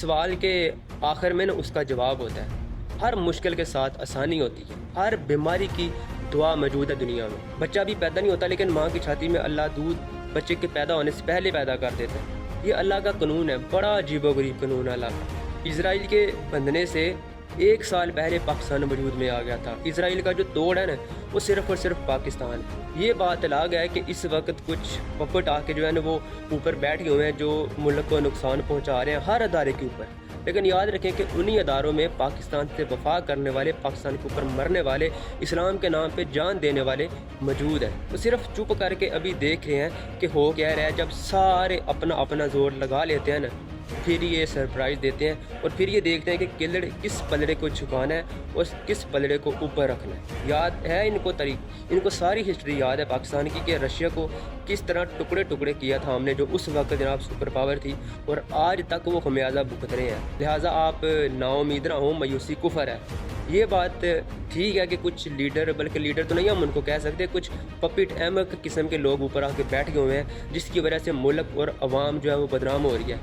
سوال کے آخر میں نا اس کا جواب ہوتا ہے۔ ہر مشکل کے ساتھ آسانی ہوتی ہے، ہر بیماری کی دعا موجود ہے دنیا میں۔ بچہ بھی پیدا نہیں ہوتا لیکن ماں کی چھاتی میں اللہ دودھ بچے کے پیدا ہونے سے پہلے پیدا کر دیتا ہے۔ یہ اللہ کا قانون ہے، بڑا عجیب و غریب قانون ہے اللہ کا۔ اسرائیل کے بندنے سے 1 سال پہلے پاکستان وجود میں آ گیا تھا۔ اسرائیل کا جو توڑ ہے نا وہ صرف اور صرف پاکستان ہے۔ یہ بات الگ ہے کہ اس وقت کچھ پپٹ آ کے جو ہے نا وہ اوپر بیٹھ گئے ہوئے ہیں جو ملک کو نقصان پہنچا رہے ہیں ہر ادارے کے اوپر، لیکن یاد رکھیں کہ انہی اداروں میں پاکستان سے وفا کرنے والے، پاکستان کے اوپر مرنے والے، اسلام کے نام پہ جان دینے والے موجود ہیں۔ وہ صرف چپ کر کے ابھی دیکھ رہے ہیں کہ ہو کیا رہا ہے۔ جب سارے اپنا اپنا زور لگا لیتے ہیں نا پھر یہ سرپرائز دیتے ہیں اور پھر یہ دیکھتے ہیں کہ کلڑ کس پلڑے کو جھکانا ہے اور کس پلڑے کو اوپر رکھنا ہے۔ یاد ہے ان کو ان کو ساری ہسٹری یاد ہے پاکستان کی کہ رشیا کو کس طرح ٹکڑے ٹکڑے کیا تھا ہم نے، جو اس وقت جناب سپر پاور تھی، اور آج تک وہ خمیازہ بھگت رہے ہیں۔ لہٰذا آپ نا امید نہ ہوں، مایوسی کفر ہے۔ یہ بات ٹھیک ہے کہ کچھ لیڈر، بلکہ لیڈر تو نہیں ہم ان کو کہہ سکتے، کچھ پپٹ احمق قسم کے لوگ اوپر آ کے بیٹھ گئے ہوئے ہیں جس کی وجہ سے ملک اور عوام جو ہے وہ بدنام ہو رہی ہے۔